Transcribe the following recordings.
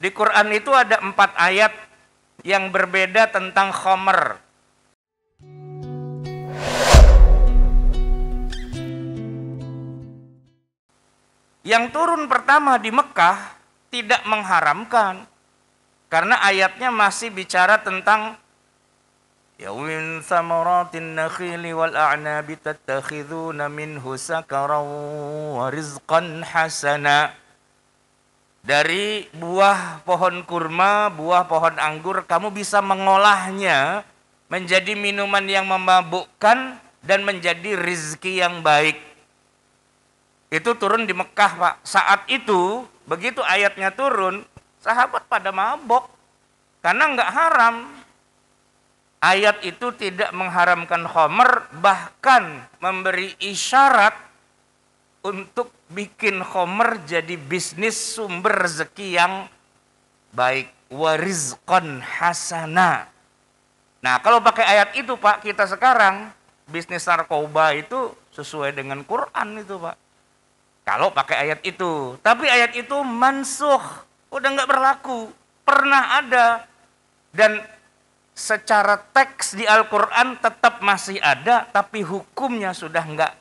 Di Quran itu ada 4 ayat yang berbeda tentang khamr. Yang turun pertama di Mekah tidak mengharamkan, karena ayatnya masih bicara tentang Yawmin samaratin nakhili wal a'nabi tattakhiduna minhu sakaran wa rizqan hasana. Dari buah pohon kurma, buah pohon anggur, kamu bisa mengolahnya menjadi minuman yang memabukkan dan menjadi rizki yang baik. Itu turun di Mekah, Pak. Saat itu, begitu ayatnya turun, sahabat pada mabok. Karena nggak haram. Ayat itu tidak mengharamkan khamr, bahkan memberi isyarat untuk bikin khamr jadi bisnis sumber rezeki yang baik. Warizqan hasana. Nah, kalau pakai ayat itu, Pak, kita sekarang bisnis narkoba itu sesuai dengan Quran itu, Pak. Kalau pakai ayat itu. Tapi ayat itu mansukh, udah nggak berlaku. Pernah ada. Dan secara teks di Al-Quran tetap masih ada, tapi hukumnya sudah nggak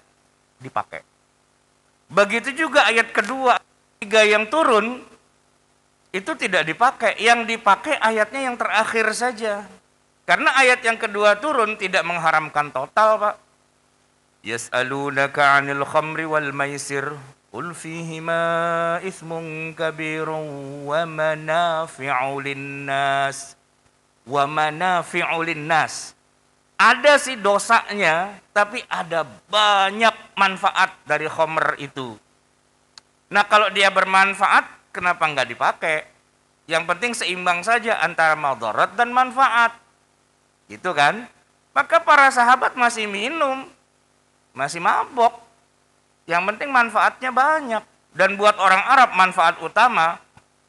dipakai. Begitu juga ayat kedua, 3 yang turun, itu tidak dipakai. Yang dipakai ayatnya yang terakhir saja. Karena ayat yang kedua turun tidak mengharamkan total, Pak. Yas'alunaka 'anil khamri wal maisir qul fihima itsmun kabirun wa manafi'u linnas. Wa manafi'u linnas. Ada sih dosanya, tapi ada banyak manfaat dari khamr itu. Nah, kalau dia bermanfaat, kenapa nggak dipakai? Yang penting seimbang saja antara madarat dan manfaat. Gitu kan? Maka para sahabat masih minum, masih mabok. Yang penting manfaatnya banyak. Dan buat orang Arab manfaat utama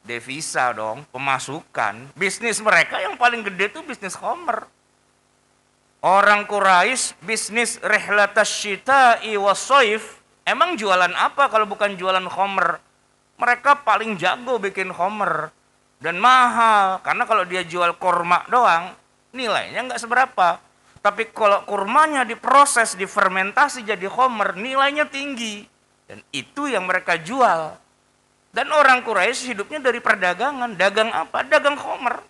devisa dong, pemasukan. Bisnis mereka yang paling gede itu bisnis khamr. Orang Quraisy bisnis rihlatas syita'i wassaif, emang jualan apa kalau bukan jualan khamr? Mereka paling jago bikin khamr dan mahal, karena kalau dia jual kurma doang nilainya nggak seberapa. Tapi kalau kurmanya diproses, difermentasi jadi khamr, nilainya tinggi. Dan itu yang mereka jual. Dan orang Quraisy hidupnya dari perdagangan. Dagang apa? Dagang khamr.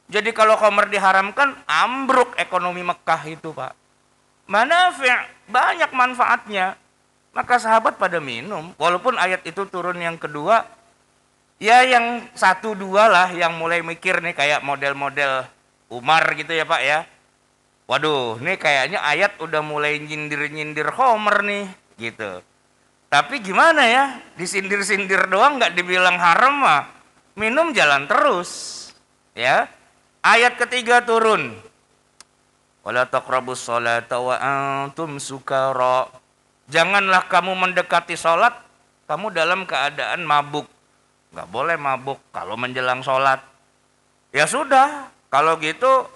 Jadi kalau khamr diharamkan, ambruk ekonomi Mekah itu, Pak. Manafi', banyak manfaatnya. Maka sahabat pada minum. Walaupun ayat itu turun yang kedua, ya yang 1-2 lah yang mulai mikir nih, kayak model-model Umar gitu ya, Pak ya. Waduh, nih kayaknya ayat udah mulai nyindir-nyindir khamr nih, gitu. Tapi gimana ya, disindir-sindir doang nggak dibilang haram mah, minum jalan terus, ya. Ayat ketiga turun, wala taqrabus sholata wa antum sukara. Janganlah kamu mendekati sholat, kamu dalam keadaan mabuk. Nggak boleh mabuk kalau menjelang sholat. Ya sudah, kalau gitu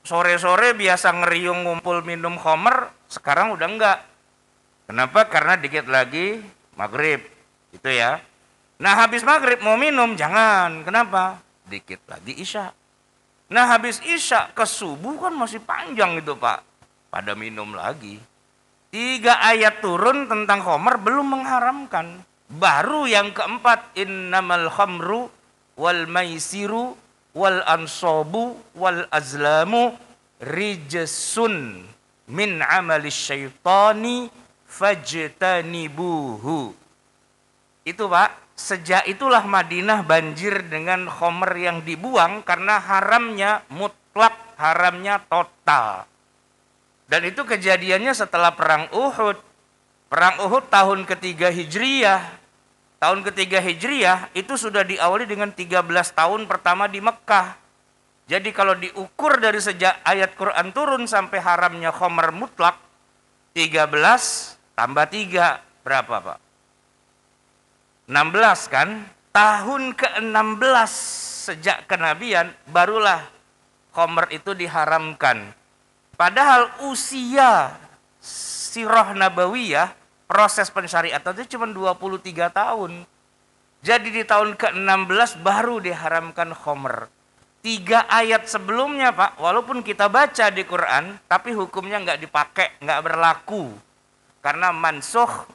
sore-sore biasa ngeriung ngumpul minum khamr, sekarang udah enggak. Kenapa? Karena dikit lagi maghrib, itu ya. Nah, habis maghrib mau minum, jangan. Kenapa? Dikit lagi isya. Nah, habis isya ke subuh kan masih panjang itu, Pak. Pada minum lagi. 3 ayat turun tentang khamr belum mengharamkan. Baru yang keempat, innamal khamru wal maisiru wal ansabu wal azlamu rijsun min amalis syaitani fajtanibuhu. Itu, Pak, sejak itulah Madinah banjir dengan khamr yang dibuang karena haramnya mutlak, haramnya total. Dan itu kejadiannya setelah perang Uhud. Perang Uhud tahun ketiga Hijriyah. Tahun ketiga Hijriyah itu sudah diawali dengan 13 tahun pertama di Mekah. Jadi kalau diukur dari sejak ayat Quran turun sampai haramnya khamr mutlak, 13 tambah 3, berapa, Pak? 16 kan? Tahun ke-16 sejak kenabian, barulah khamr itu diharamkan. Padahal usia sirah nabawiyah, proses pensyariatan itu cuma 23 tahun. Jadi di tahun ke-16 baru diharamkan khomer. 3 ayat sebelumnya Pak, walaupun kita baca di Quran, tapi hukumnya nggak dipakai, nggak berlaku. Karena mansuh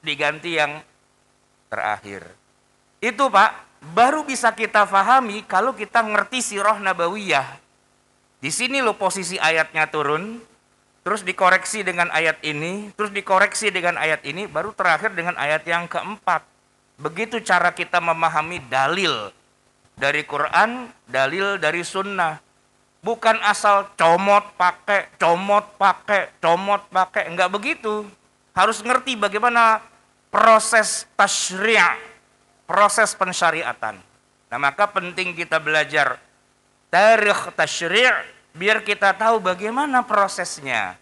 diganti yang terakhir. Itu Pak, baru bisa kita fahami kalau kita ngerti sirah nabawiyah. Di sini loh posisi ayatnya turun, terus dikoreksi dengan ayat ini, terus dikoreksi dengan ayat ini, baru terakhir dengan ayat yang keempat. Begitu cara kita memahami dalil dari Quran, dalil dari sunnah. Bukan asal comot pakai, enggak begitu. Harus ngerti bagaimana proses tasyri', proses pensyariatan. Nah, maka penting kita belajar tarikh tasyri' biar kita tahu bagaimana prosesnya.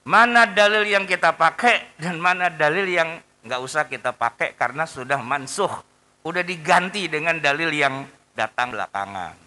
Mana dalil yang kita pakai dan mana dalil yang nggak usah kita pakai karena sudah mansuh, udah diganti dengan dalil yang datang belakangan.